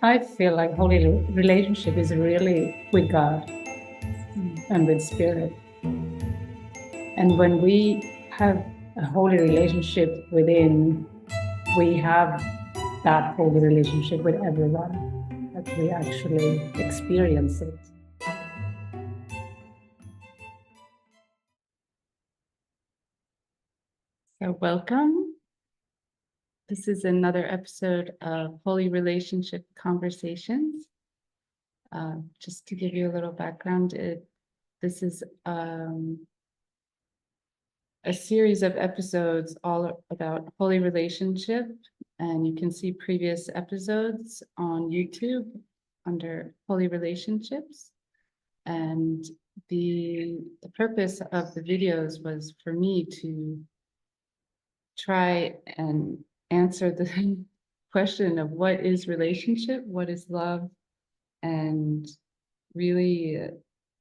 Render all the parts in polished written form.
I feel like holy relationship is really with God and with spirit. And when we have a holy relationship within, we have that holy relationship with everyone, that we actually experience it. So welcome. This is another episode of Holy Relationship Conversations. Just to give you a little background, this is a series of episodes all about holy relationship, and you can see previous episodes on YouTube under Holy Relationships. And the purpose of the videos was for me to try and answer the question of what is relationship, what is love, and really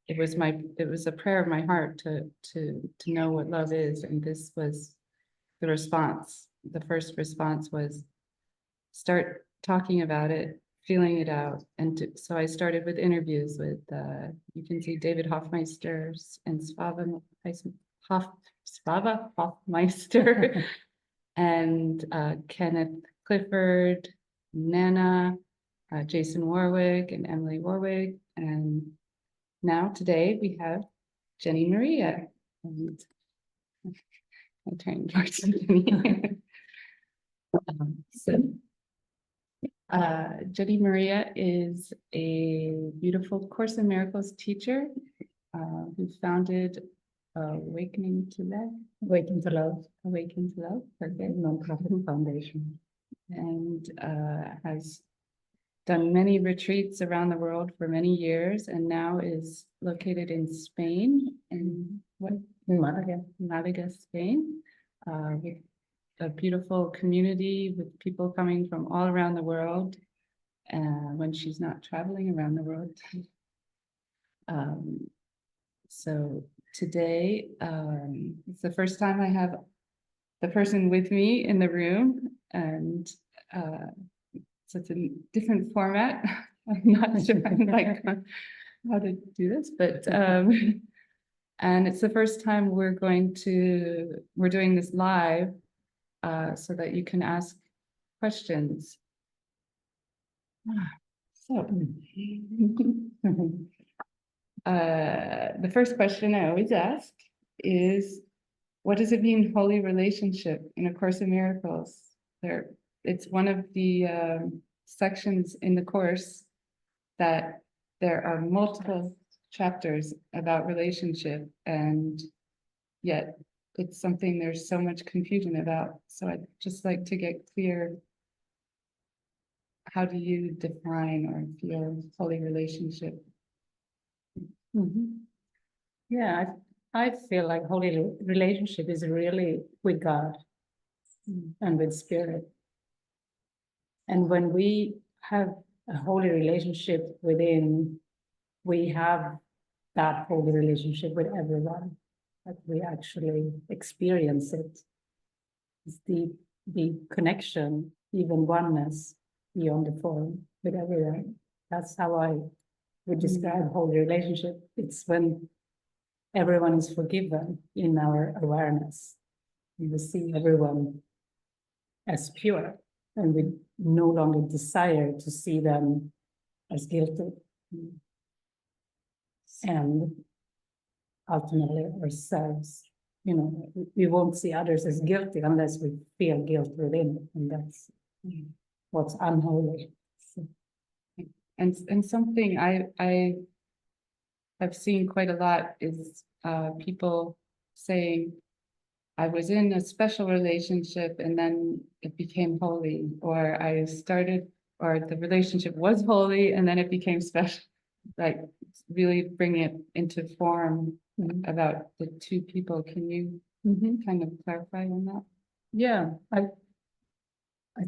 it was a prayer of my heart to know what love is, and this was the response. The first response was start talking about it, feeling it out, and so I started with interviews with you can see David Hoffmeister and Svava Hoffmeister and Kenneth Clifford, Nana, Jason Warwick, and Emily Warwick. And now today we have Jenny Maria. And I'm turning towards Jenny. Jenny Maria is a beautiful Course in Miracles teacher who founded Awakening to Love. Awaken to Love. Awaken to Love, okay. Nonprofit foundation. And has done many retreats around the world for many years, and now is located in Spain, in Malaga, Spain, with a beautiful community with people coming from all around the world when she's not traveling around the world. So today, it's the first time I have the person with me in the room, and so it's a different format. I'm not sure like how to do this, but and it's the first time we're doing this live, so that you can ask questions. So the first question I always ask is, what does it mean, holy relationship, in A Course in Miracles? It's one of the sections in the course that there are multiple chapters about relationship, and yet it's something there's so much confusion about. So I'd just like to get clear, how do you define or feel holy relationship? Yeah, I feel like holy relationship is really with God and with spirit. And when we have a holy relationship within, we have that holy relationship with everyone, that we actually experience it. It's the connection, even oneness beyond the form with everyone. That's how I would describe holy relationship. It's when everyone is forgiven in our awareness. We see everyone as pure, and we no longer desire to see them as guilty. And ultimately ourselves, we won't see others as guilty unless we feel guilt within, and that's what's unholy. So, and something I have seen quite a lot is people saying, I was in a special relationship and then it became holy, or the relationship was holy and then it became special. Like really bring it into form about the two people. Can you kind of clarify on that? Yeah, I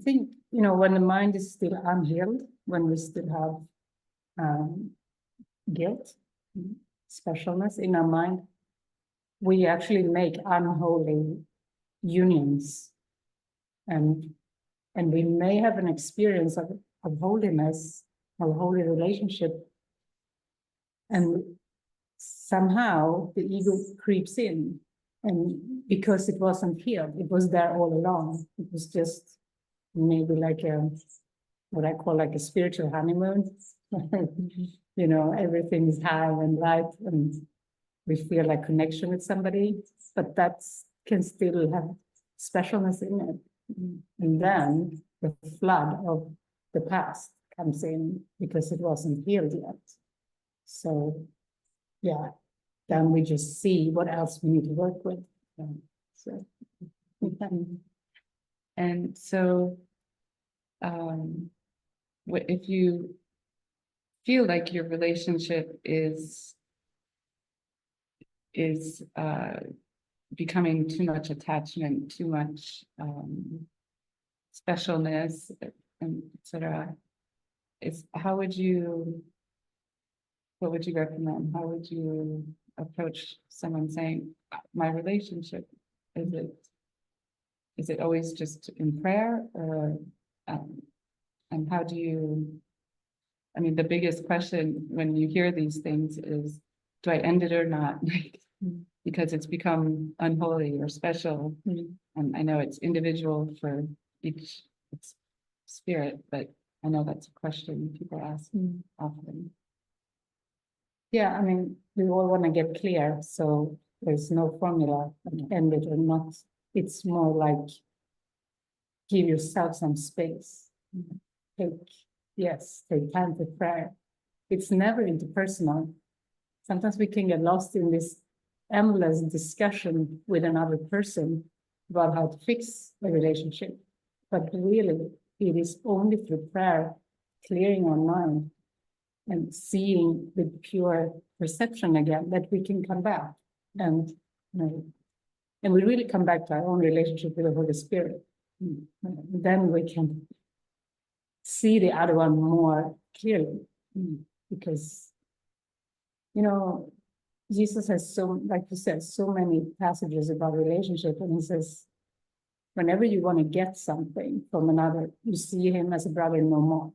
think, when the mind is still unhealed, when we still have guilt, specialness in our mind, we actually make unholy unions, and we may have an experience of of holiness, of holy relationship. And somehow the ego creeps in, and because it wasn't healed, it was there all along. It was just maybe like what I call like a spiritual honeymoon. You know, everything is high and light, and we feel like connection with somebody, but that can still have specialness in it. And then the flood of the past comes in because it wasn't healed yet. So, yeah, then we just see what else we need to work with. So, And so, if you feel like your relationship is becoming too much attachment, too much specialness, and etc., what would you recommend? How would you approach someone saying, my relationship, is it always just in prayer, or and how do you, I mean, the biggest question when you hear these things is, do I end it or not? Because it's become unholy or special. And I know it's individual for each spirit, but I know that's a question people ask often. Yeah, I mean, we all want to get clear, so there's no formula, like end it or not. It's more like give yourself some space. Take time for prayer. It's never interpersonal. Sometimes we can get lost in this endless discussion with another person about how to fix a relationship. But really, it is only through prayer, clearing our mind, and seeing with pure perception again that we can come back. And we really come back to our own relationship with the Holy Spirit. Then we can see the other one more clearly, because, you know, Jesus has like you said, so many passages about relationship, and he says, whenever you want to get something from another, you see him as a brother no more.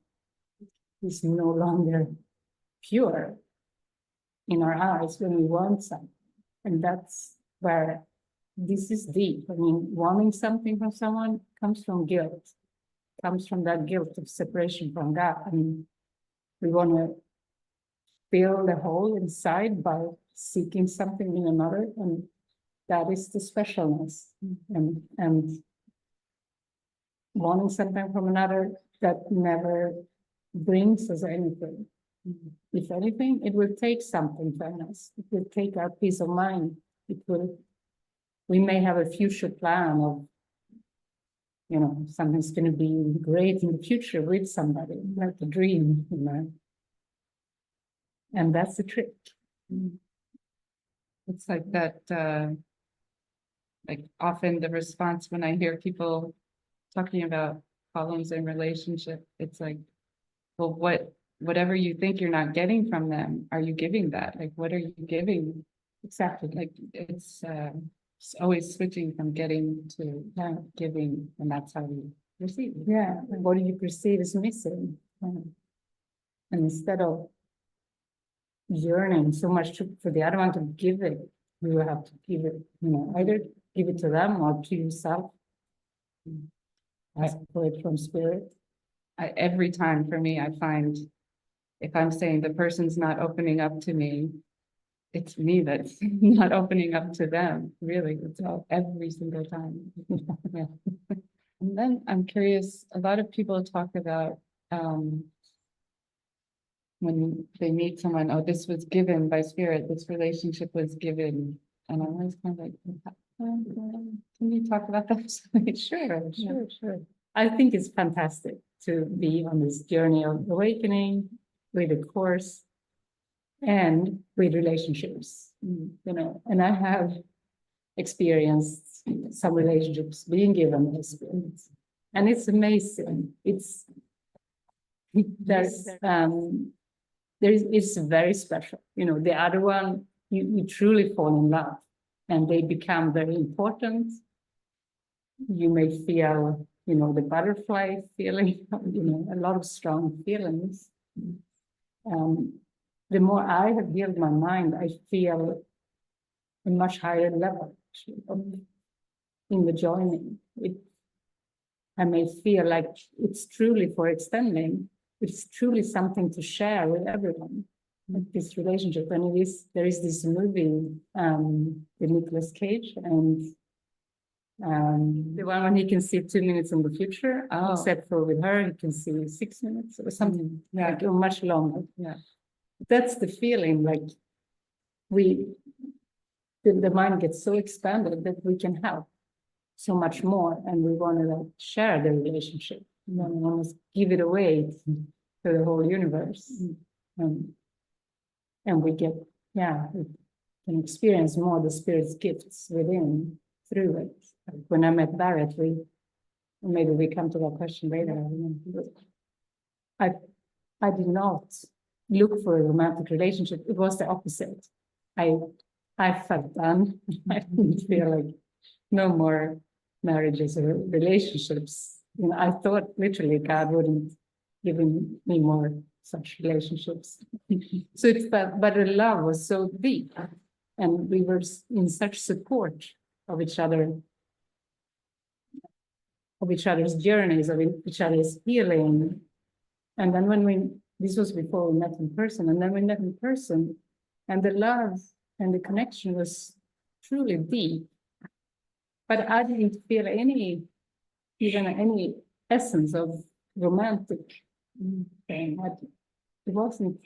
He's no longer pure in our eyes when we want something. And that's where this is deep. I mean, wanting something from someone comes from guilt, comes from that guilt of separation from God. I mean, we want to fill the hole inside by seeking something in another, and that is the specialness. And wanting something from another that never brings us anything. If anything, it will take something from us. It will take our peace of mind. We may have a future plan of, you know, something's going to be great in the future with somebody, like a dream, you know. And that's the trick. It's like that, like often the response when I hear people talking about problems in relationship, it's like, well, whatever you think you're not getting from them, are you giving that? Like, what are you giving? Exactly. Like it's always switching from getting to giving, and that's how we receive. Yeah, and what do you perceive is missing? And instead of yearning so much for the other one to give it, you have to give it, you know, either give it to them or to yourself. Ask for it from spirit. Every time for me, I find if I'm saying the person's not opening up to me, it's me that's not opening up to them. Really, it's all every single time. Yeah. And then I'm curious, a lot of people talk about when they meet someone, oh, this was given by spirit, this relationship was given. And I'm always kind of like, can you talk about that? Sure. I think it's fantastic to be on this journey of awakening with the course and with relationships, you know, and I have experienced some relationships being given by spirit, and it's amazing. It's very special. You know, the other one, you truly fall in love, and they become very important. You may feel the butterfly feeling, a lot of strong feelings. The more I have healed my mind, I feel a much higher level actually, in the joining. I may feel like it's truly for extending. It's truly something to share with everyone, like this relationship. And there is this movie with Nicolas Cage, and the one when he can see 2 minutes in the future, except for with her, he can see 6 minutes or something, like much longer. Yeah. That's the feeling, like the mind gets so expanded that we can help so much more, and we want to like share the relationship. We want to almost give it away to the whole universe, and we get, we can experience more the spirit's gifts within through it. Like when I met Barrett, maybe we come to that question later. I did not look for a romantic relationship. It was the opposite. I felt done. I didn't feel like no more marriages or relationships. I thought literally God wouldn't give me more such relationships. So but the love was so deep, and we were in such support of each other, of each other's journeys, of each other's healing. And then this was before we met in person, and then we met in person, and the love and the connection was truly deep. But I didn't feel even any essence of romantic thing. It wasn't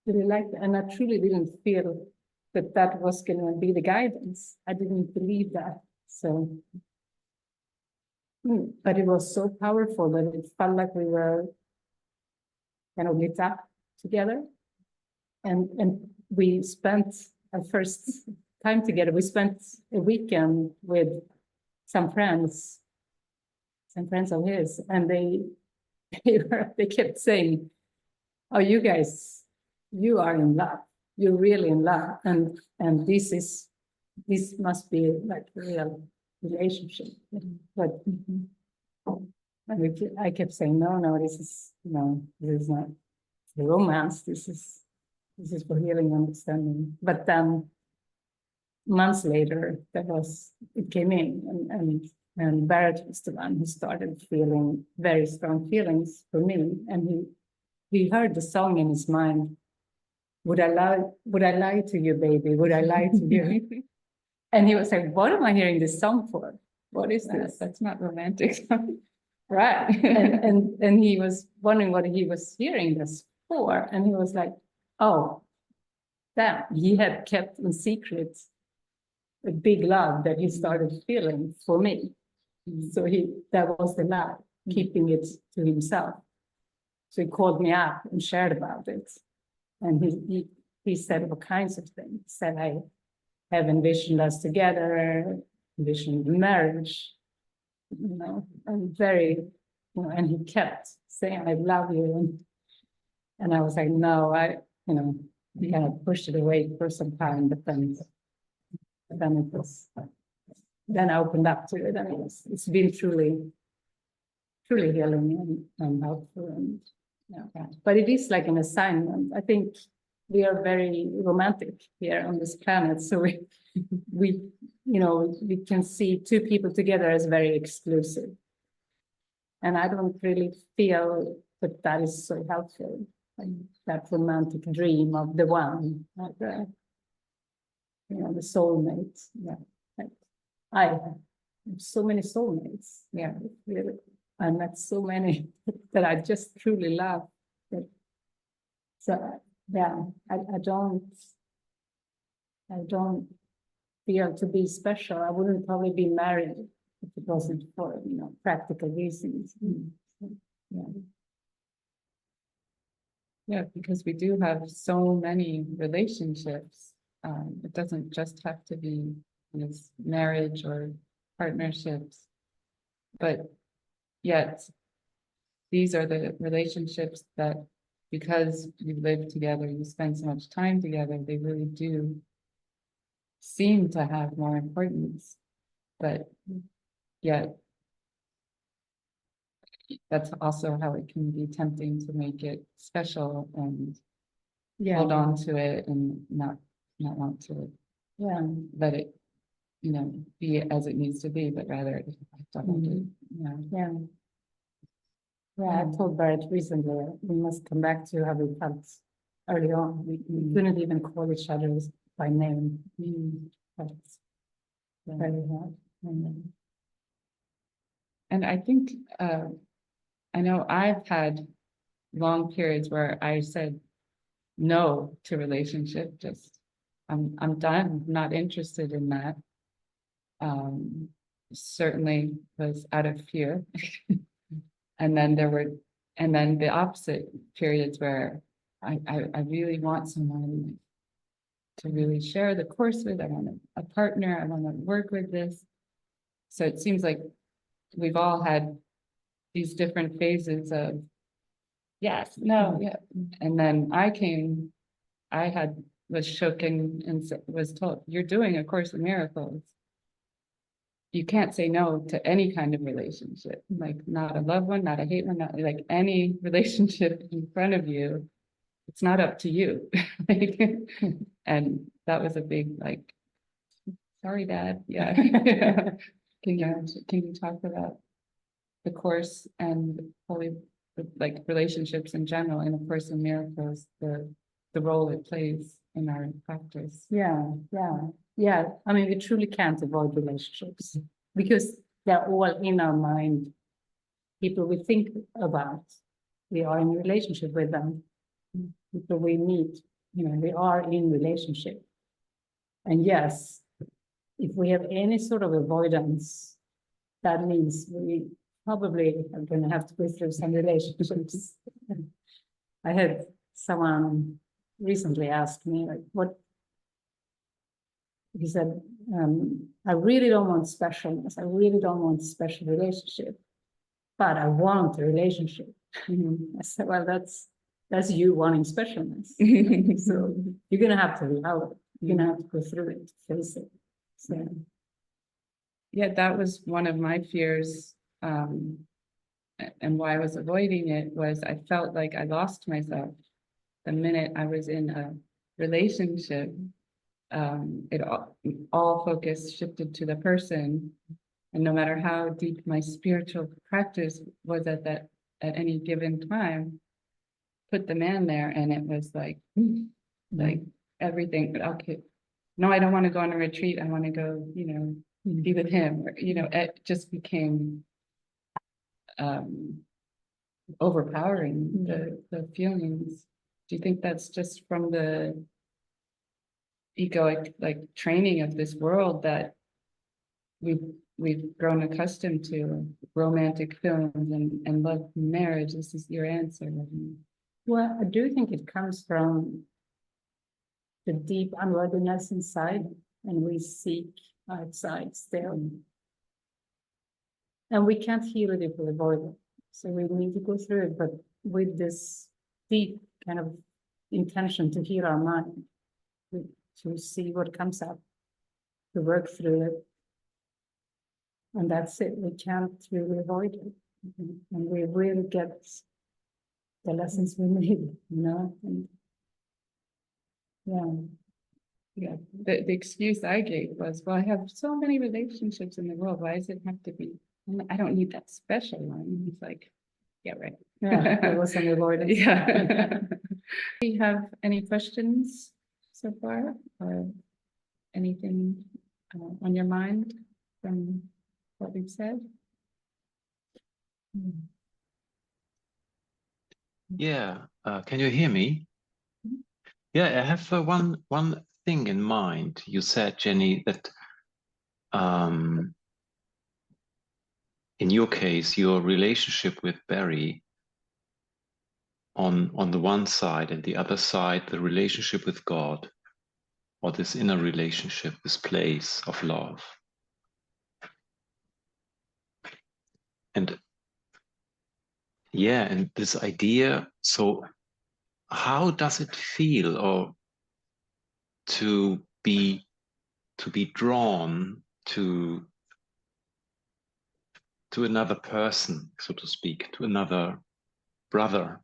really like that. And I truly didn't feel that was going to be the guidance. I didn't believe that. So, but it was so powerful that it felt like we were kind of lit up together. And we spent our first time together. We spent a weekend with some friends of his, and they kept saying, "Oh, you guys, you are in love. You're really in love, and this must be like a real relationship." But I kept saying, "No, this is not the romance. This is for healing and understanding." But then months later, it came in, and Barrett was the one who started feeling very strong feelings for me, and he heard the song in his mind. Would I lie to you, baby? Would I lie to you? And he was like, "What am I hearing this song for? What is this? That's not romantic." Right. And he was wondering what he was hearing this for. And he was like, "Oh, that he had kept in secret a big love that he started feeling for me." So that was the love, keeping it to himself. So he called me up and shared about it. And he said all kinds of things. He said, "I have envisioned us together, envisioned marriage, and very, and he kept saying, 'I love you.' And I was like, no, I kind of pushed it away for some time, but then I opened up to it, and it's been truly healing and helpful. And but it is like an assignment. I think we are very romantic here on this planet, so we can see two people together as very exclusive, and I don't really feel that is so helpful. Like that romantic dream of the one, like the soulmate. Yeah, like I have so many soulmates. Yeah, really. I met so many that I just truly love. So yeah, I don't feel to be special. I wouldn't probably be married if it wasn't for practical reasons. Yeah, because we do have so many relationships. It doesn't just have to be this marriage or partnerships, but yet these are the relationships that, because you live together, you spend so much time together, they really do seem to have more importance, but yet that's also how it can be tempting to make it special and Yeah, hold on to it and not want to yeah, let it, be as it needs to be, but rather double it. Yeah. yeah. Yeah, I told Barrett recently, we must come back to how we felt early on. We couldn't even call each other by name. That's very hard. And I think, I know I've had long periods where I said no to relationship, just, I'm done, I'm not interested in that. Certainly was out of fear. And then the opposite periods where I really want someone to really share the course with. I want a partner, I want to work with this. So it seems like we've all had these different phases of yes, no, yeah. And then was shaken and was told, you're doing A Course in Miracles. You can't say no to any kind of relationship, like not a loved one, not a hate one, not like any relationship in front of you. It's not up to you. And that was a big, like, sorry, Dad. Yeah. Can you talk about the course and probably like relationships in general, and of course in miracles, the role it plays in our practice? Yeah. I mean, we truly can't avoid relationships because they're all in our mind. People we think about, we are in relationship with them. People we meet, we are in relationship. And yes, if we have any sort of avoidance, that means we probably are going to have to go through some relationships. I had someone recently ask me, like, what he said, I really don't want specialness. I really don't want special relationship, but I want a relationship. I said, well, that's you wanting specialness. So you're going to have to allow it. You're going to have to go through it, face it. So. Yeah, that was one of my fears. And why I was avoiding it was I felt like I lost myself the minute I was in a relationship. It all focus shifted to the person, and no matter how deep my spiritual practice was at any given time, put the man there, and it was like everything. But okay, no, I don't want to go on a retreat. I want to go, be with him. Or, it just became overpowering the feelings. Do you think that's just from the egoic like training of this world that we've grown accustomed to romantic films and love and marriage? This is your answer. Well, I do think it comes from the deep unworthiness inside, and we seek outside still. And we can't heal it if we avoid it. So we need to go through it, but with this deep kind of intention to heal our mind, to see what comes up, to work through it. And that's it. We can't really avoid it. And we will get the lessons we need, And, yeah. The excuse I gave was, well, I have so many relationships in the world. Why does it have to be? I don't need that special one. He's like, yeah, right. Yeah, there was some avoidance. Yeah. Do you have any questions so far, or anything on your mind from what we've said? Yeah, can you hear me? Yeah, I have one thing in mind. You said, Jenny, that in your case, your relationship with Barry on the one side, and the other side, the relationship with God, or this inner relationship, this place of love. And yeah, and this idea, so how does it feel, or to be drawn to to another person, so to speak, to another brother,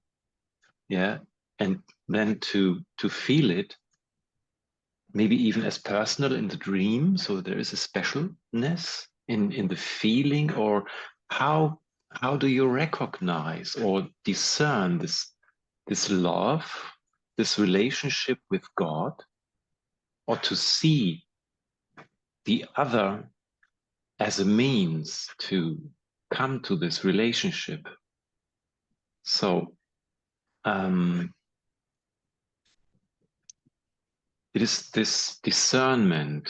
yeah, and then to feel it, maybe even as personal in the dream, so there is a specialness in the feeling, or how do you recognize or discern this love, this relationship with God, or to see the other as a means to come to this relationship? So it is this discernment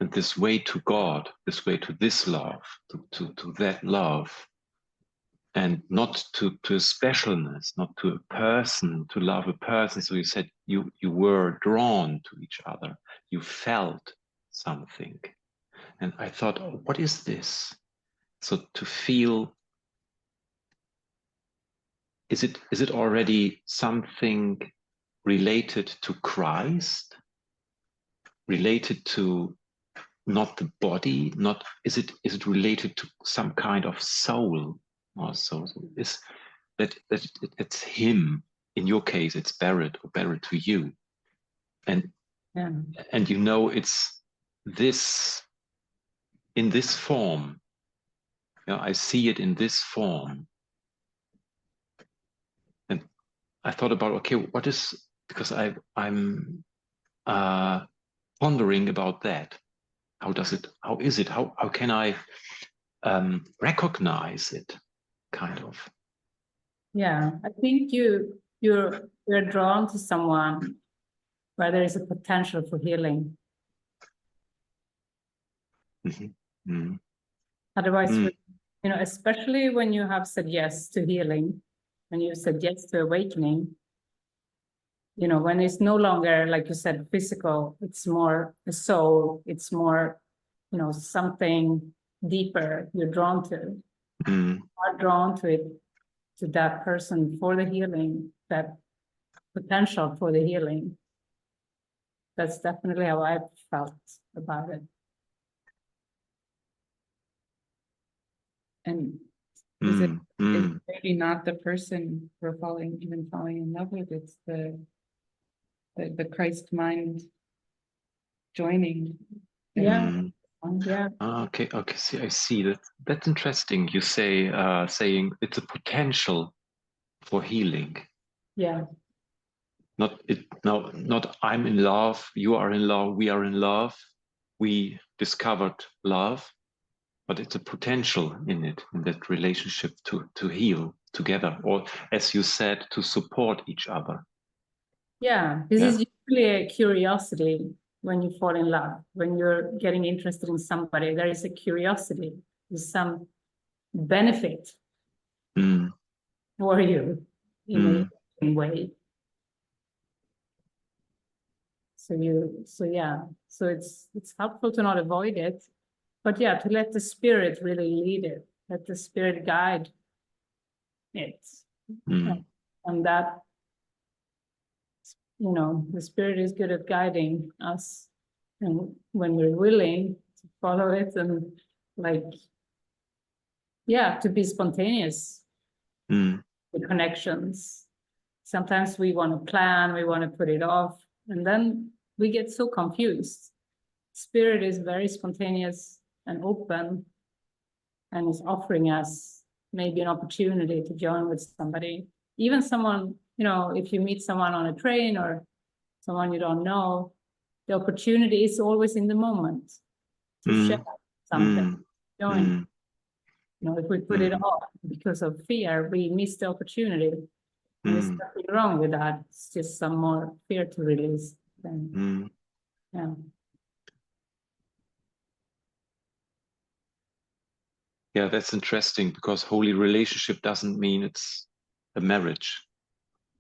and this way to God, this way to this love, to that love, and not to a specialness, not to a person, to love a person. So you said you were drawn to each other, you felt something. And I thought, oh, what is this? So to feel, is it already something related to Christ, related to not the body, not is it related to some kind of soul also? So is that it's him, in your case it's Barrett, or Barrett to you, and Yeah. and you know it's this in this form. Yeah, I see it in this form. And I thought about, okay, what is, because I'm pondering about that. How is it, how can I recognize it, kind of? Yeah, I think you're drawn to someone where there is a potential for healing. Mm. Otherwise, you know, especially when you have said yes to healing, when you said yes to awakening, you know, when it's no longer, like you said, physical, it's more a soul, it's more, you know, something deeper you're drawn to. Are drawn to it, to that person for the healing, that potential for the healing. That's definitely how I felt about it. And is it is maybe not the person we're falling in love with, it's the Christ mind joining. Yeah. Yeah. Okay, see, I see that. That's interesting. You say saying it's a potential for healing. Yeah. Not I'm in love, you are in love, we are in love, we discovered love, but it's a potential in it, in that relationship to heal together, or as you said, to support each other. Yeah. This is usually a curiosity when you fall in love, when you're getting interested in somebody, there is a curiosity, there's some benefit for you in a way. So it's helpful to not avoid it, but yeah, to let the spirit really lead it, let the spirit guide it. And that, you know, the spirit is good at guiding us, and when we're willing to follow it and to be spontaneous with connections. Sometimes we want to plan, we want to put it off, and then we get so confused. Spirit is very spontaneous and open, and is offering us maybe an opportunity to join with somebody, even someone, you know, if you meet someone on a train or someone you don't know, the opportunity is always in the moment to share something, join. You know, if we put it off because of fear, we miss the opportunity. And there's nothing wrong with that. It's just some more fear to release. Then, yeah. Yeah, that's interesting, because holy relationship doesn't mean it's a marriage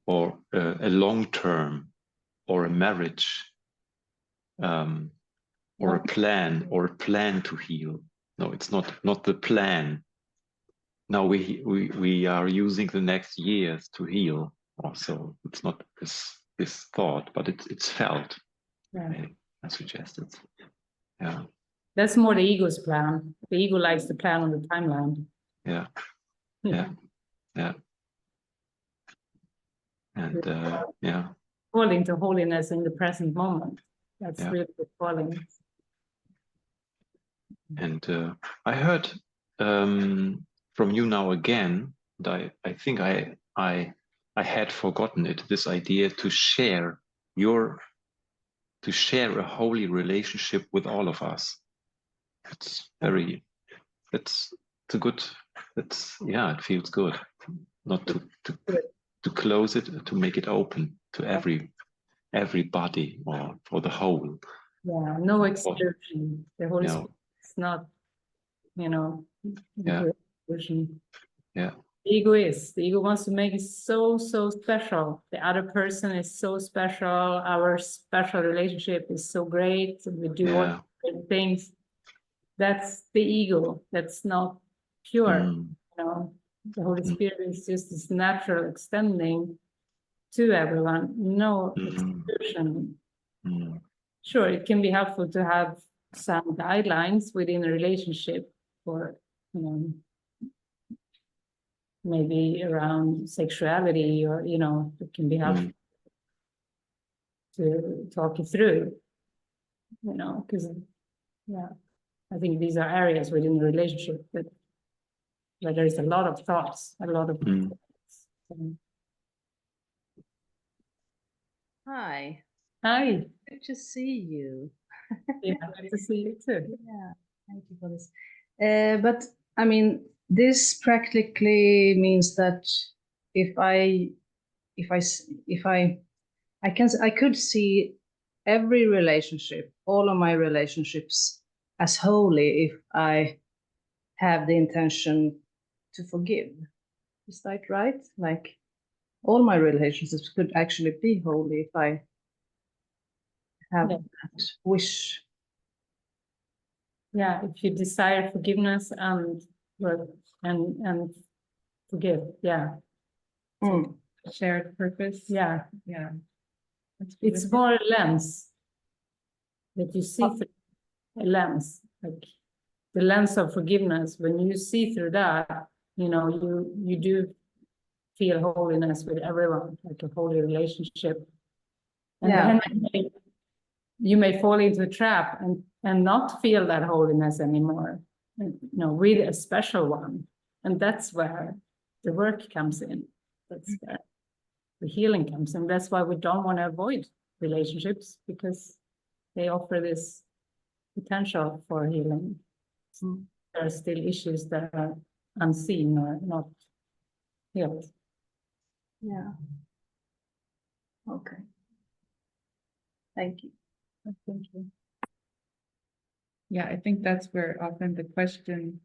or a long term or a marriage or a plan to heal. No, it's not the plan. Now we are using the next years to heal. Also, it's not this thought, but it's felt. Yeah. I suggested. Yeah. That's more the ego's plan. The ego likes to plan on the timeline. yeah, yeah, yeah. And yeah, Falling to holiness in the present moment. That's Yeah. really the calling. and I heard from you now again, and I think I had forgotten it, this idea to share a holy relationship with all of us. It's very, it's a good, yeah, it feels good not to close it, to make it open to everybody or for the whole. Yeah, no exclusion. The Holy Yeah. Spirit is not, Yeah. exclusion. Yeah. The ego wants to make it so special. The other person is so special. Our special relationship is so great. We do all great things. That's the ego. That's not pure. The Holy Spirit is just this natural extending to everyone. No exclusion. Sure, it can be helpful to have some guidelines within a relationship for, maybe around sexuality, or, it can be helpful to talk it through, because, yeah, I think these are areas within the relationship that where there's a lot of thoughts, a lot of. Hi. Hi. Good to see you. Yeah, good to see you too. Yeah, thank you for this. But I mean, this practically means that I could see every relationship, all of my relationships, as holy if I have the intention to forgive. Is that right? Like, all my relationships could actually be holy if I have that wish. Yeah, if you desire forgiveness and forgive, yeah. So shared purpose. Yeah. Yeah. It's more a lens that you see through, a lens, like the lens of forgiveness. When you see through that, you do feel holiness with everyone, like a holy relationship. And then you may fall into a trap and not feel that holiness anymore, with a special one. And that's where the work comes in. That's where the healing comes in. That's why we don't want to avoid relationships, because they offer this potential for healing. There are still issues that are unseen or not healed. Yeah. Okay. Thank you. Thank you. Yeah, I think that's where often the question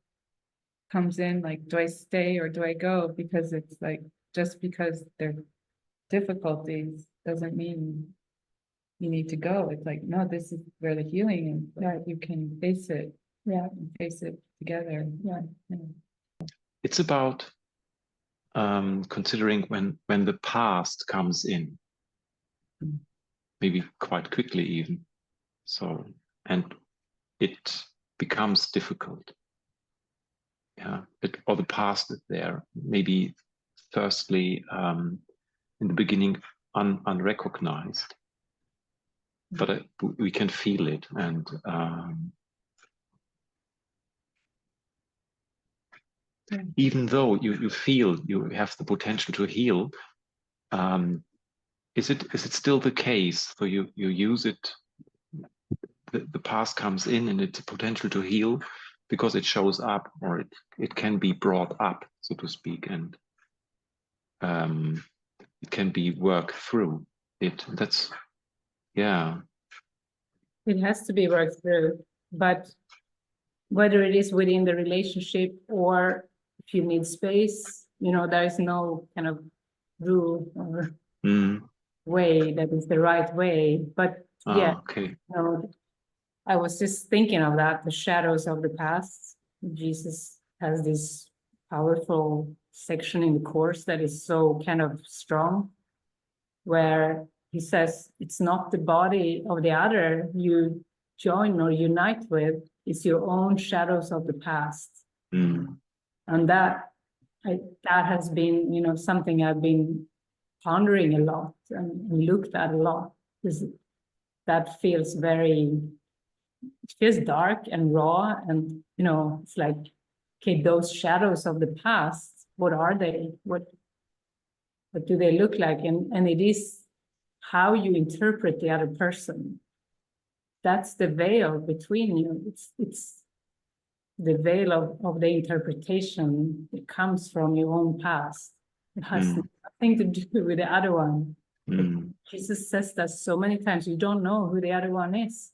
comes in, like, do I stay or do I go? Because it's like, just because there are difficulties doesn't mean you need to go. It's like, no, this is where the healing is. You can face it. Yeah, and face it together. Yeah. It's about considering when the past comes in, maybe quite quickly even. So, and it becomes difficult. Yeah, or the past is there. Maybe firstly, in the beginning, unrecognized, but we can feel it, and even though you feel you have the potential to heal, is it still the case? So you use it. The past comes in, and it's a potential to heal because it shows up, or it can be brought up, so to speak, and it can be worked through it. That's, yeah. It has to be worked through, but whether it is within the relationship or if you need space, there is no kind of rule or way that is the right way. But Okay. I was just thinking of that, the shadows of the past. Jesus has this powerful section in the Course that is so kind of strong, where he says it's not the body of the other you join or unite with, it's your own shadows of the past. And And that has been, you know, something I've been pondering a lot and looked at a lot, because that feels it feels dark and raw, and, you know, it's like, okay, those shadows of the past, what are they? What do they look like? And it is how you interpret the other person. That's the veil between you. It's the veil of the interpretation that comes from your own past. It has nothing to do with the other one. Jesus says that so many times. You don't know who the other one is.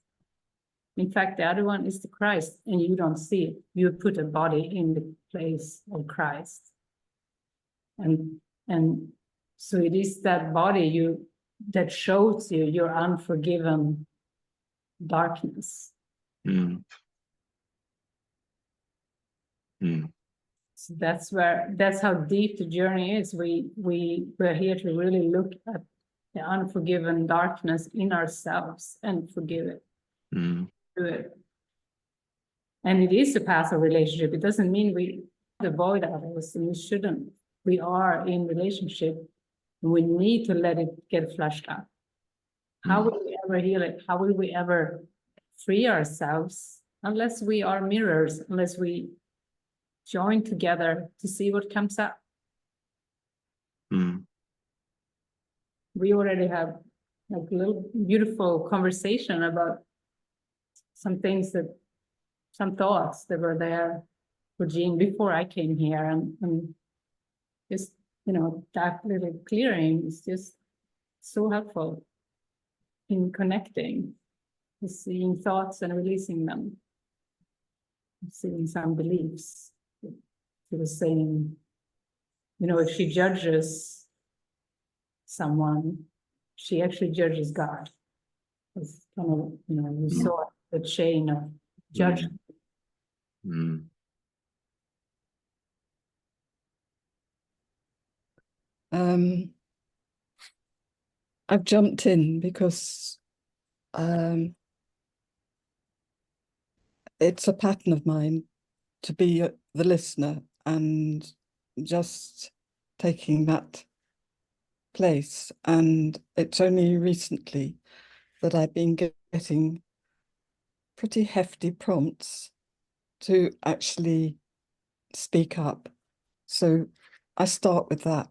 In fact, the other one is the Christ, and you don't see it. You put a body in the place of Christ. And so it is that body that shows you your unforgiven darkness. So that's how deep the journey is. We're here to really look at the unforgiven darkness in ourselves and forgive it. Do it. And it is a path of relationship. It doesn't mean we avoid others, and we shouldn't. We are in relationship. We need to let it get flushed out. How will we ever heal it? How will we ever free ourselves unless we are mirrors, unless we join together to see what comes up? We already have like a little beautiful conversation about some thoughts that were there for Jean before I came here, and just, you know, that little clearing is just so helpful in connecting, seeing thoughts and releasing them, seeing some beliefs. He was saying, you know, if she judges someone, she actually judges God. It's kind of, you know, you saw the chain of judgment. I've jumped in because it's a pattern of mine to be the listener and just taking that place. And it's only recently that I've been getting pretty hefty prompts to actually speak up. So I start with that.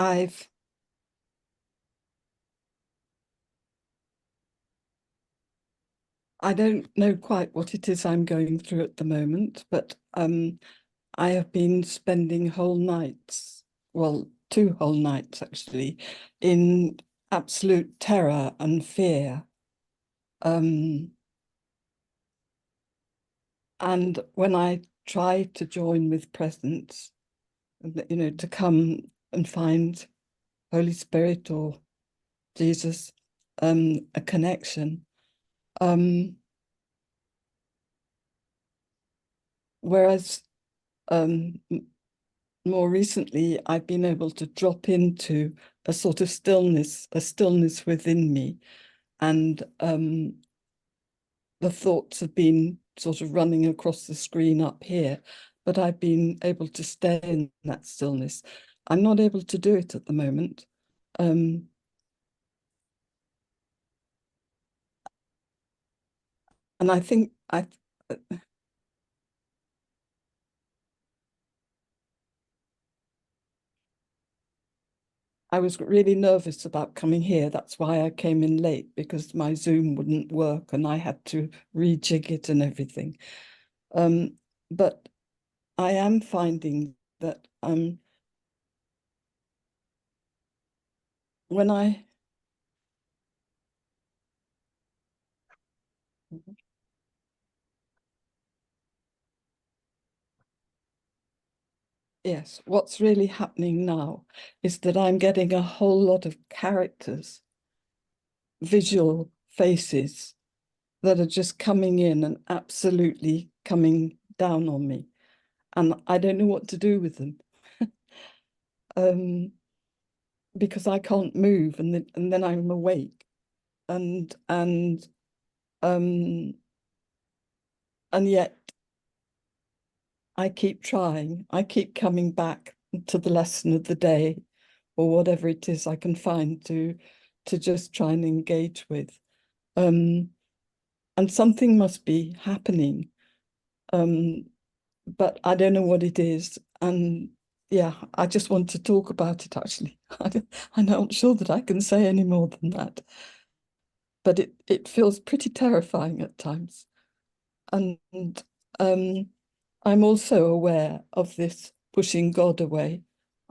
I don't know quite what it is I'm going through at the moment, but I have been spending whole nights, well, 2 whole nights actually, in absolute terror and fear. And when I try to join with presence, you know, to come and find Holy Spirit or Jesus, a connection. Whereas more recently, I've been able to drop into a sort of stillness, a stillness within me. And the thoughts have been sort of running across the screen up here, but I've been able to stay in that stillness. I'm not able to do it at the moment. And I think I was really nervous about coming here. That's why I came in late, because my Zoom wouldn't work and I had to rejig it and everything. But I am finding that when I yes, what's really happening now is that I'm getting a whole lot of characters, visual faces that are just coming in and absolutely coming down on me. And I don't know what to do with them. because I can't move, and then I'm awake, and yet I keep trying. I keep coming back to the lesson of the day, or whatever it is I can find to just try and engage with. And something must be happening, but I don't know what it is. And yeah, I just want to talk about it, actually. I'm not sure that I can say any more than that. But it feels pretty terrifying at times. And I'm also aware of this pushing God away.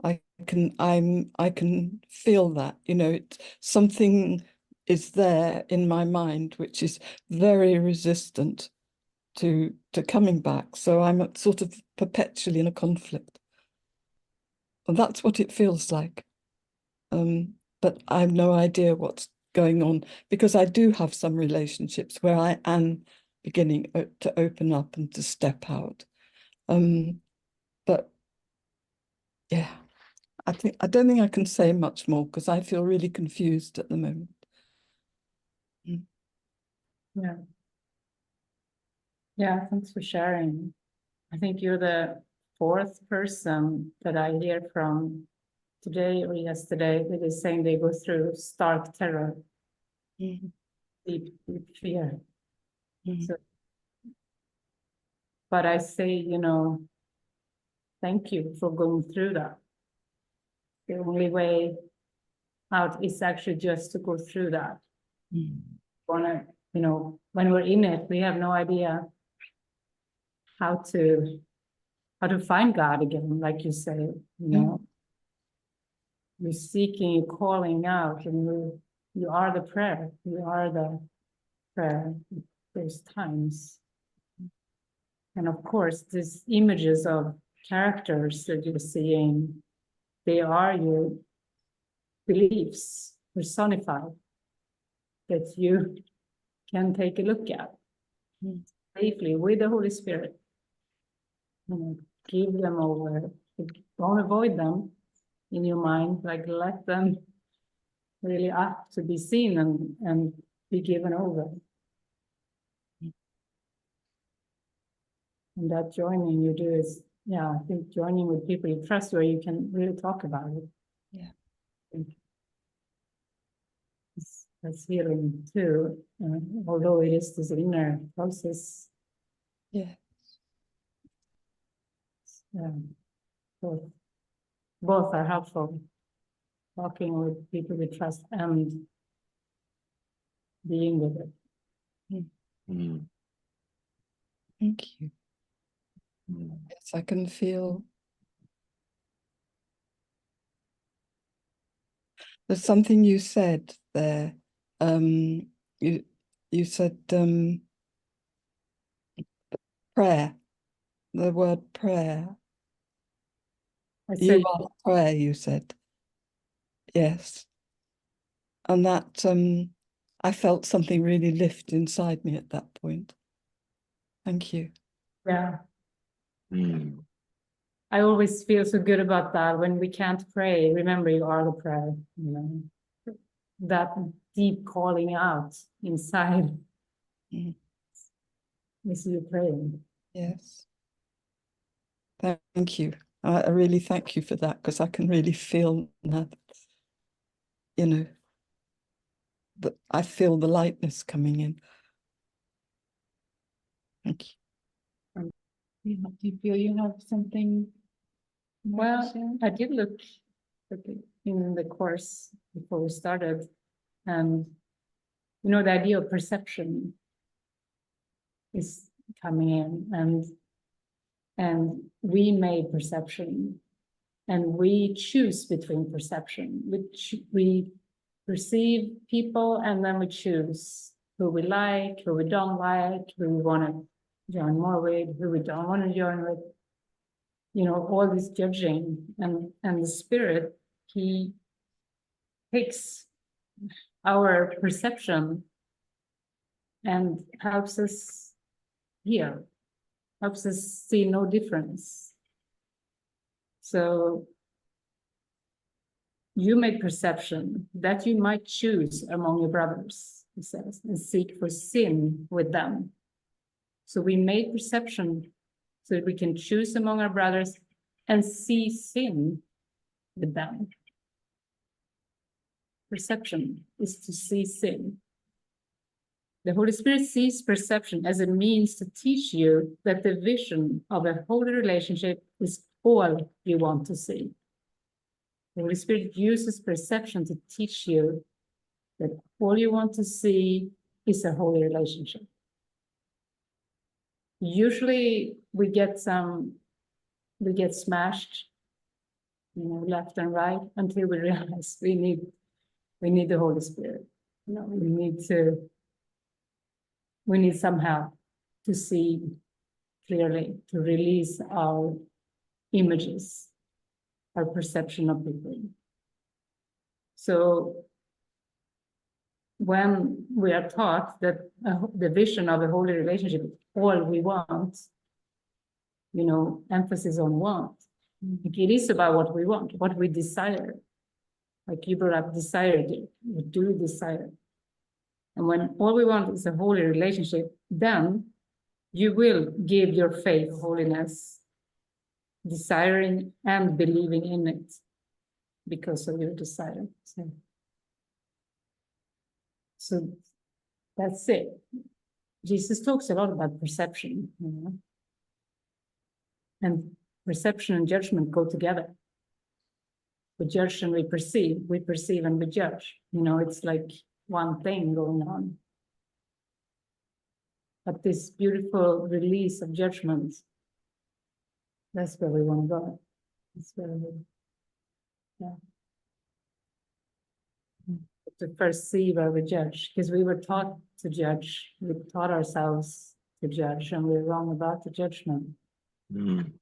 I can feel that, you know, something is there in my mind which is very resistant to coming back. So I'm sort of perpetually in a conflict. And that's what it feels like. But I have no idea what's going on, because I do have some relationships where I am beginning to open up and to step out. But yeah, I don't think I can say much more, because I feel really confused at the moment. Yeah. Yeah, thanks for sharing. I think you're the fourth person that I hear from today or yesterday that is saying they go through stark terror, Mm. deep fear. Mm. So, but I say, you know, thank you for going through that. The only way out is actually just to go through that. Mm. Wanna, you know, when we're in it, we have no idea how to find God again, like you say, you know. You're seeking, you're calling out, and you are the prayer. You are the prayer at those times. And of course, these images of characters that you're seeing, they are your beliefs personified that you can take a look at safely with the Holy Spirit. You know, give them over. Don't avoid them in your mind, like let them really up to be seen and be given over. And that joining you do is, yeah, I think joining with people you trust where you can really talk about it. Yeah. I think that's healing too, although it is this inner process. Yeah. Both, both are helpful. Talking with people we trust and being with it. Mm. Thank you. Mm. Yes, I can feel there's something you said there. You said prayer, the word prayer. I You said, are prayer, you said. Yes. And that I felt something really lift inside me at that point. Thank you. yeah, Mm. I always feel so good about that when we can't pray. Remember, you are the prayer, you know, that deep calling out inside Mm. is you praying. Yes. Thank you. I really thank you for that, because I can really feel that, you know, that I feel the lightness coming in. Thank you. Do you feel you have something more to Well, share? I did look in the course before we started, and you know, the idea of perception is coming in, and we made perception, and we choose between perception, which we perceive people, and then we choose who we like, who we don't like, who we want to join more with, who we don't want to join with. You know, all this judging, and the spirit, he takes our perception and helps us heal, helps us see no difference. So you made perception that you might choose among your brothers, he says, and seek for sin with them. So we made perception so that we can choose among our brothers and see sin with them. Perception is to see sin. The Holy Spirit sees perception as a means to teach you that the vision of a holy relationship is all you want to see. The Holy Spirit uses perception to teach you that all you want to see is a holy relationship. Usually we get smashed, left and right until we realize we need the Holy Spirit. We need some help to see clearly, to release our images, our perception of people. So when we are taught that the vision of a holy relationship is all we want, emphasis on want. It is about what we want, what we desire. Like you brought up desire, we do desire. And when all we want is a holy relationship, then you will give your faith holiness, desiring and believing in it because of your desire. So that's it. Jesus talks a lot about perception, and perception and judgment go together. We judge and we perceive and we judge. It's like one thing going on. But this beautiful release of judgment, that's where we want to go. That's where to perceive where we judge, because we were taught to judge. We taught ourselves to judge, and we're wrong about the judgment. Mm.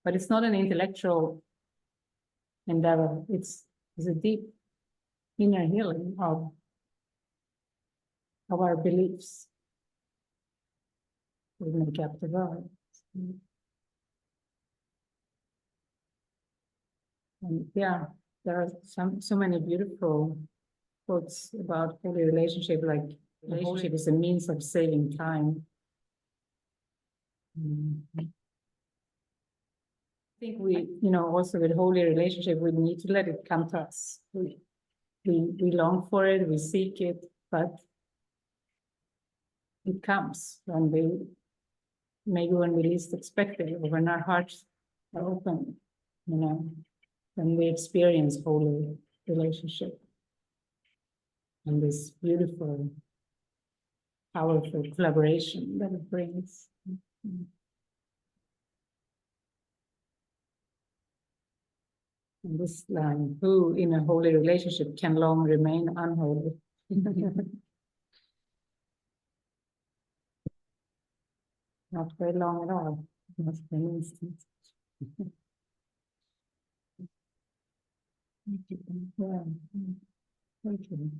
But it's not an intellectual endeavor. It's a deep inner healing of our beliefs. We make up the world. And there are so many beautiful quotes about holy relationship, like relationship is a means of saving time. I think we, also with holy relationship, we need to let it come to us. We long for it, we seek it, but it comes when we least expect it, or when our hearts are open, when we experience holy relationship and this beautiful, powerful collaboration that it brings. And this line, who in a holy relationship can long remain unholy? Not very long at all, not for an instant. Thank you. Yeah. Thank you.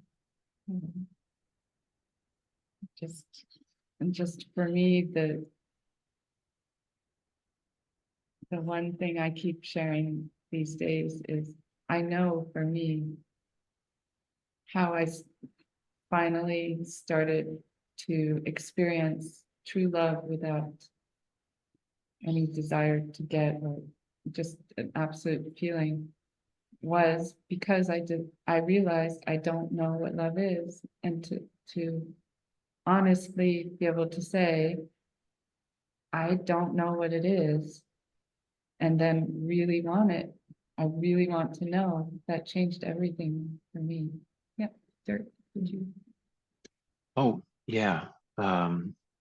Just for me, the one thing I keep sharing these days is I know for me how I finally started to experience true love without any desire to get, or just an absolute feeling, was because I realized I don't know what love is, and to honestly be able to say, I don't know what it is, and then really want it. I really want to know. That changed everything for me. Yeah, Dirk, did you? Oh, yeah.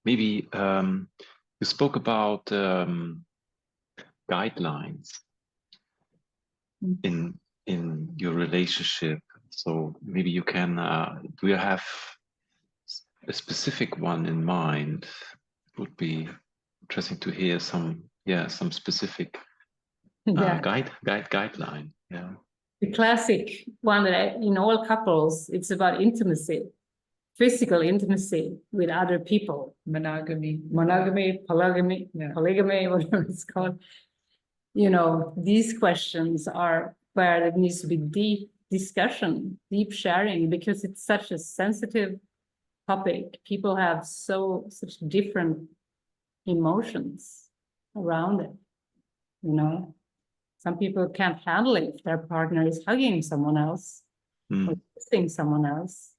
Maybe you spoke about guidelines in your relationship. So maybe you can, do you have a specific one in mind? It would be interesting to hear some specific guideline. Yeah. The classic one that in all couples, it's about intimacy, physical intimacy with other people. Monogamy, polygamy, Yeah. polygamy, whatever it's called. you know, these questions are where there needs to be deep discussion, deep sharing, because it's such a sensitive topic. People have such different emotions around it, you know. Some people can't handle it if their partner is hugging someone else or kissing someone else,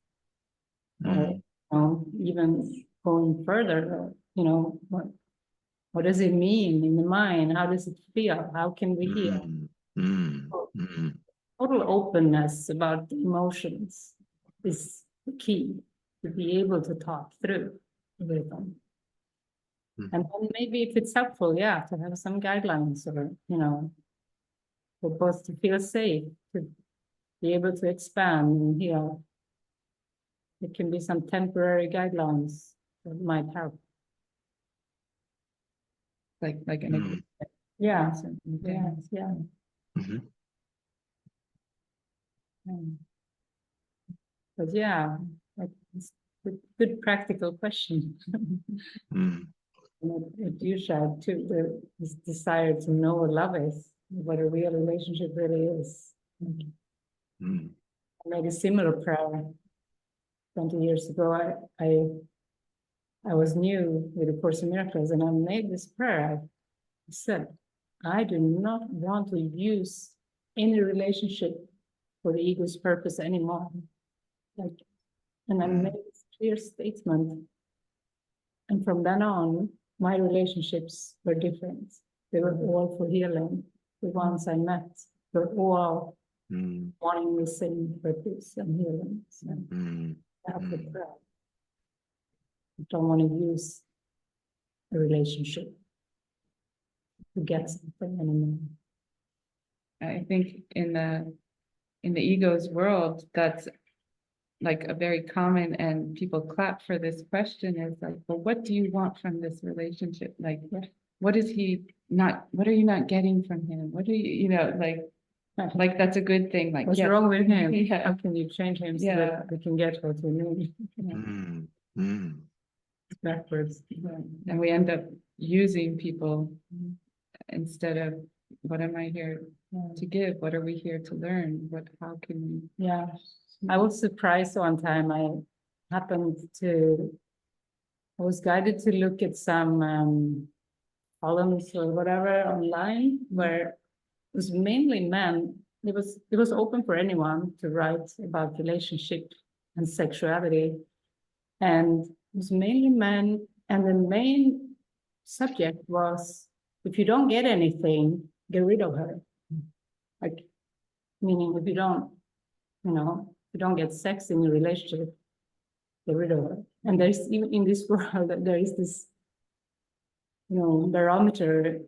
or you know, even going further, you know, what does it mean in the mind? How does it feel? How can we heal? Total openness about the emotions is the key to be able to talk through with them. And then maybe if it's helpful, yeah, to have some guidelines, or, you know, for both to feel safe, to be able to expand and heal. It can be some temporary guidelines that might help. Like an agreement. Yeah, Certain yeah, things. yeah. Mhm. But yeah, like, it's a good practical question. Mm. What you shared too, this desire to know what love is, what a real relationship really is. Mm. I made a similar prayer 20 years ago. I was new with the Course in Miracles, and I made this prayer. I said, I do not want to use any relationship for the ego's purpose anymore. Like, and I made this clear statement. And from then on, my relationships were different. They were all for healing. The ones I met were all wanting the same purpose and healing. So that's the prayer. I don't want to use a relationship to get something anymore. I think in the ego's world, that's like a very common, and people clap for this question, is like, well, what do you want from this relationship? Like, what is he not, what are you not getting from him? What are you, you know, like that's a good thing. Like, What's yeah, wrong with him? Yeah. How can you change him so Yeah. that we can get what we need? Backwards. And we end up using people instead of, what am I here to give? What are we here to learn? How can we? Yeah, I was surprised one time. I was guided to look at some columns or whatever online where it was mainly men. It was open for anyone to write about relationship and sexuality, and it was mainly men. And the main subject was, if you don't get anything, get rid of her. Like, meaning if you don't, you know, if you don't get sex in your relationship, get rid of her. And there's, even in this world, there is this, you know, barometer.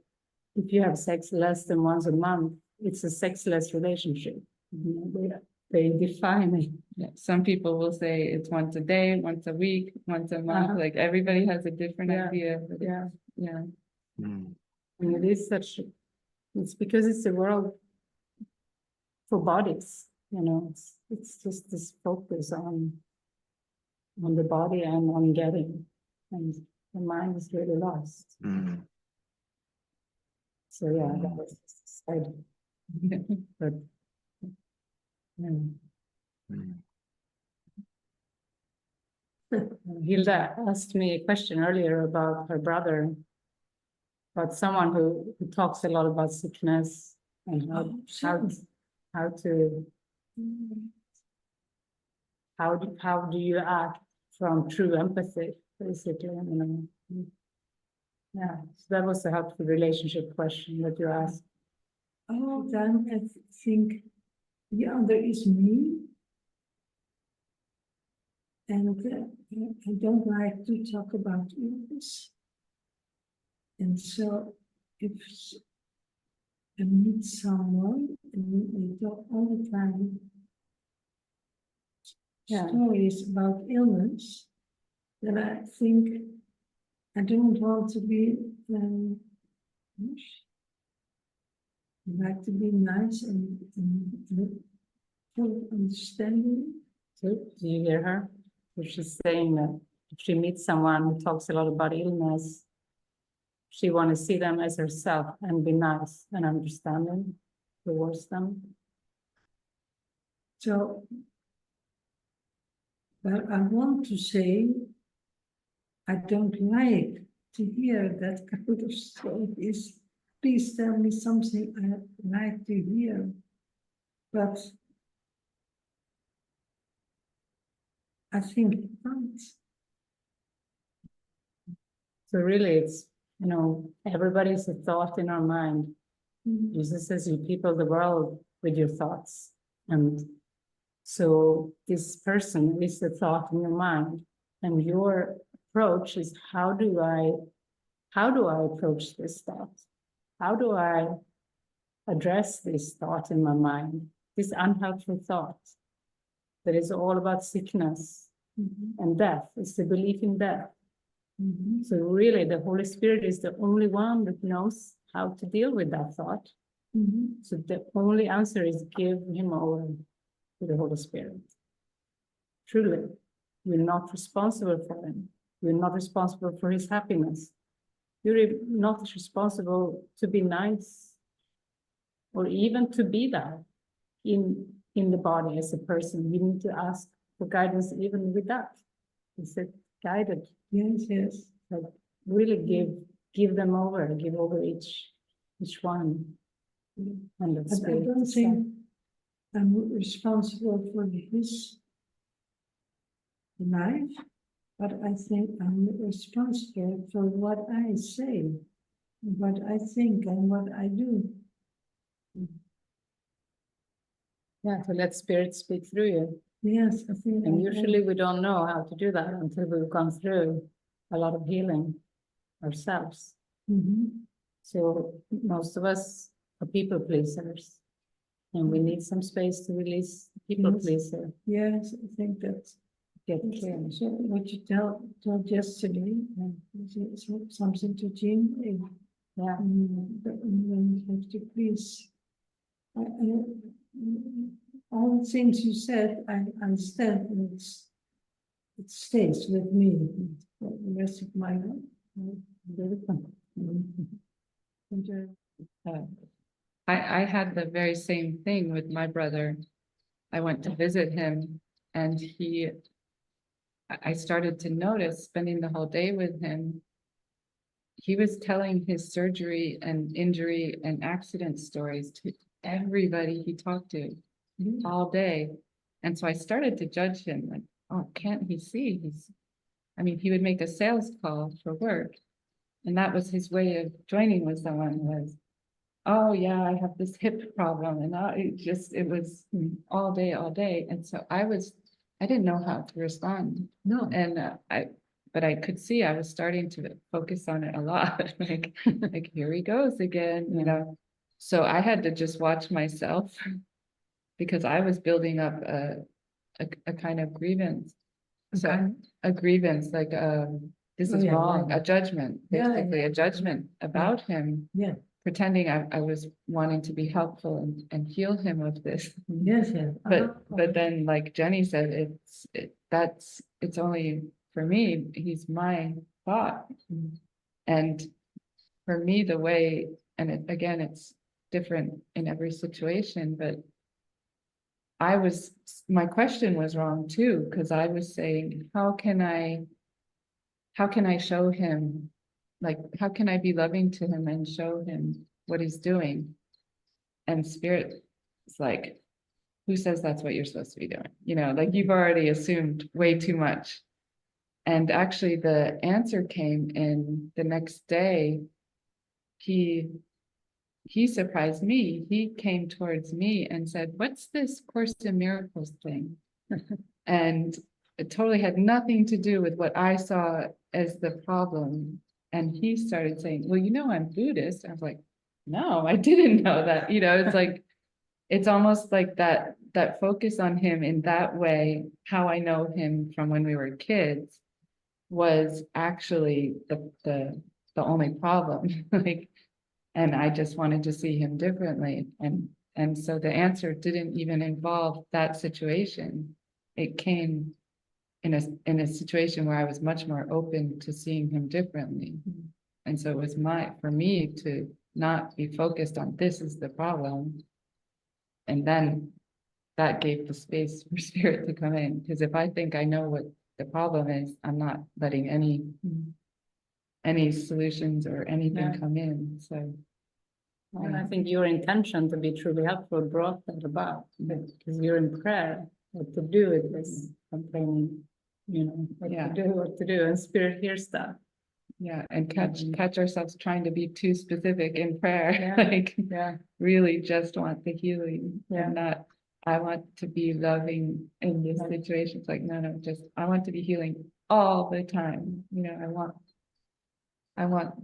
If you have sex less than once a month, it's a sexless relationship. You know, they define it. Yeah, some people will say it's once a day, once a week, once a month. Like everybody has a different idea. But yeah. And it is it's because it's a world for bodies, you know, it's just this focus on the body and on getting, and the mind is really lost. So yeah, that was just a side. But Hilda asked me a question earlier about her brother, about someone who talks a lot about sickness and how do you act from true empathy, basically, you know. Yeah, so that was a helpful relationship question that you asked. All the time I think the other is me. And I don't like to talk about illness. And so if I meet someone and we talk all the time stories about illness, then I think I don't want to be I like to be nice and full of understanding. So, do you hear her? She's saying that if she meets someone who talks a lot about illness, she want to see them as herself and be nice and understanding towards them. So, well, I want to say, I don't like to hear that kind of stories. Please tell me something I like to hear. But I think it can't. So really it's, everybody's a thought in our mind. Jesus says you people the world with your thoughts. And so this person is the thought in your mind. And your approach is how do I approach this thought? How do I address this thought in my mind? This unhelpful thought that is all about sickness and death. It's the belief in death. So really the Holy Spirit is the only one that knows how to deal with that thought. So the only answer is give him over to the Holy Spirit. Truly, you're not responsible for him. You're not responsible for his happiness. You're not responsible to be nice or even to be there in the body as a person. You need to ask for guidance even with that. Is it guided? Yes, yes. Like really give them over, give over each one. And the I Spirit don't is think I'm responsible for his life, but I think I'm responsible for what I say, what I think, and what I do. yeah, to let Spirit speak through you. Yes, I think. And usually we don't know how to do that until we've gone through a lot of healing ourselves. So most of us are people pleasers. And we need some space to release people Yes. pleaser. Yes, I think that's Get clear. so what you told yesterday, something to Jean. Yeah. When you have to please. All the things you said, I understand, and it stays with me for the rest of my life. I had the very same thing with my brother. I went to visit him and I started to notice spending the whole day with him. He was telling his surgery and injury and accident stories to everybody he talked to all day. And so I started to judge him like, oh, can't he see? He would make a sales call for work. And that was his way of joining with someone was, oh yeah, I have this hip problem. And it was all day. And so I didn't know how to respond. No. And but I could see I was starting to focus on it a lot. like here he goes again, So I had to just watch myself because I was building up a kind of grievance. So a grievance, like this is wrong, a judgment, basically a judgment about him. Yeah. Pretending I was wanting to be helpful and heal him of this. Yes, yes. But then, like Jenny said, it's only for me. He's my thought, and for me, the way, and again, it's different in every situation. But my question was wrong too, because I was saying, how can I show him, like, how can I be loving to him and show him what he's doing? And Spirit is like, who says that's what you're supposed to be doing? Like you've already assumed way too much. And actually the answer came in the next day. He surprised me. He came towards me and said, what's this Course in Miracles thing? And it totally had nothing to do with what I saw as the problem. And he started saying, well, I'm Buddhist. I was like, no, I didn't know that. It's like, it's almost like that focus on him in that way, how I know him from when we were kids, was actually the only problem. And I just wanted to see him differently. And so the answer didn't even involve that situation. It came in a situation where I was much more open to seeing him differently. And so it was for me to not be focused on this is the problem. And then that gave the space for spirit to come in, because if I think I know what the problem is, I'm not letting any solutions or anything Yeah. come in, so. And I think your intention to be truly helpful brought that about, because you're in prayer, what to do with this complaining, what Yeah. to do, and spirit hears that. Yeah, and catch ourselves trying to be too specific in prayer, Yeah. like Yeah, really just want the healing Yeah. and not, I want to be loving in this Right. situation. It's like, no, just, I want to be healing all the time. I want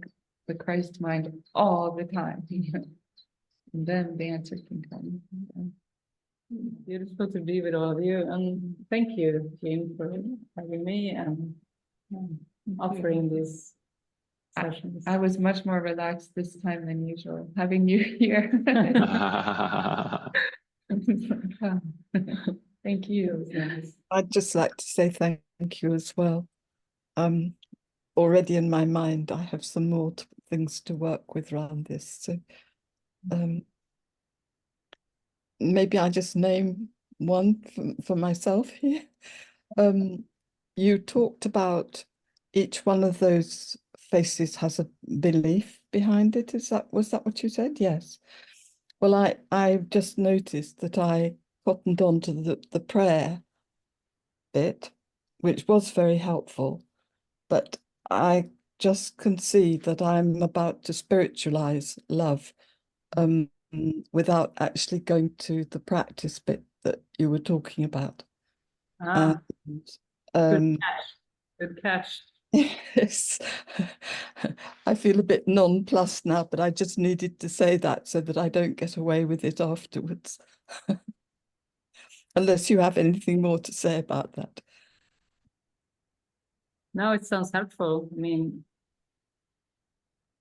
the Christ mind all the time, and then the answer can come. beautiful to be with all of you, and thank you, Jean, for having me and offering these sessions. I was much more relaxed this time than usual, having you here. Thank you. I'd just like to say thank you as well. Already in my mind, I have some more things to work with around this. So maybe I just name one for myself here. You talked about each one of those faces has a belief behind it. Was that what you said? Yes. Well, I just noticed that I cottoned on to the prayer bit, which was very helpful, but I just can see that I'm about to spiritualize love without actually going to the practice bit that you were talking about. Ah, And, good catch. yes, I feel a bit nonplussed now, but I just needed to say that so that I don't get away with it afterwards. Unless you have anything more to say about that. No, it sounds helpful. I mean,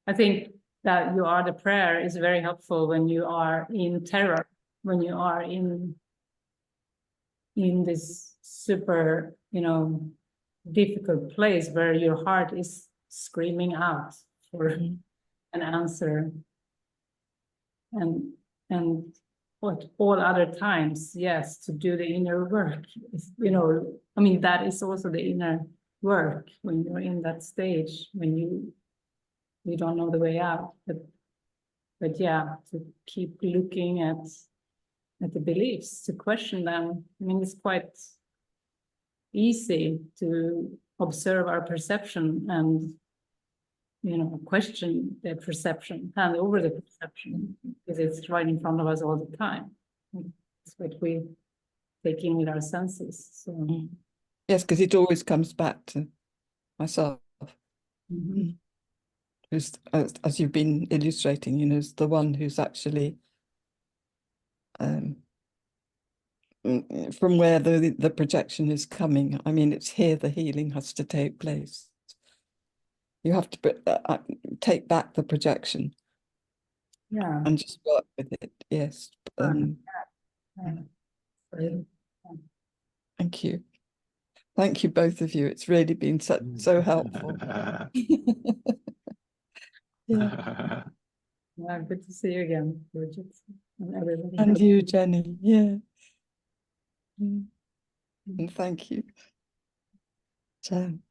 I think that you are the prayer is very helpful when you are in terror, when you are in this super, difficult place where your heart is screaming out for an answer. And what all other times, yes, to do the inner work, I mean, that is also the inner work when you're in that stage, when you don't know the way out. But yeah, to keep looking at the beliefs, to question them. I mean, it's quite easy to observe our perception and, question the perception, hand over the perception, because it's right in front of us all the time. It's what we take in with our senses. So, Yes, because it always comes back to myself. mhm. Who's, as you've been illustrating, is the one who's actually from where the projection is coming. I mean, it's here the healing has to take place. You have to take back the projection. Yeah. And just work with it. Yes. Thank you. Thank you, both of you. It's really been so helpful. Yeah. Yeah, good to see you again, Bridget, and everybody. And you, Jenny. Yeah. And thank you, Jan.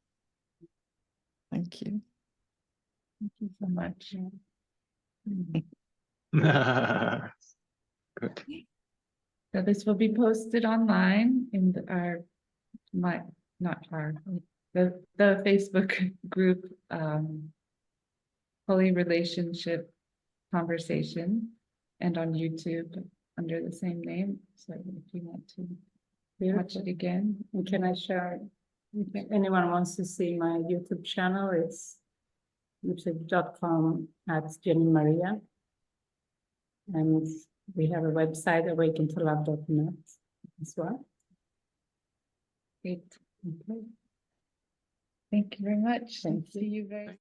Thank you. Thank you so much. Good. So this will be posted online in the Facebook group, Holy Relationship Conversation, and on YouTube under the same name. So if you want to watch it again. And can I share, if anyone wants to see my YouTube channel, it's youtube.com/Jenny Maria. And we have a website, awakentolove.net as well. Great. Okay. Thank you very much. Thank See you very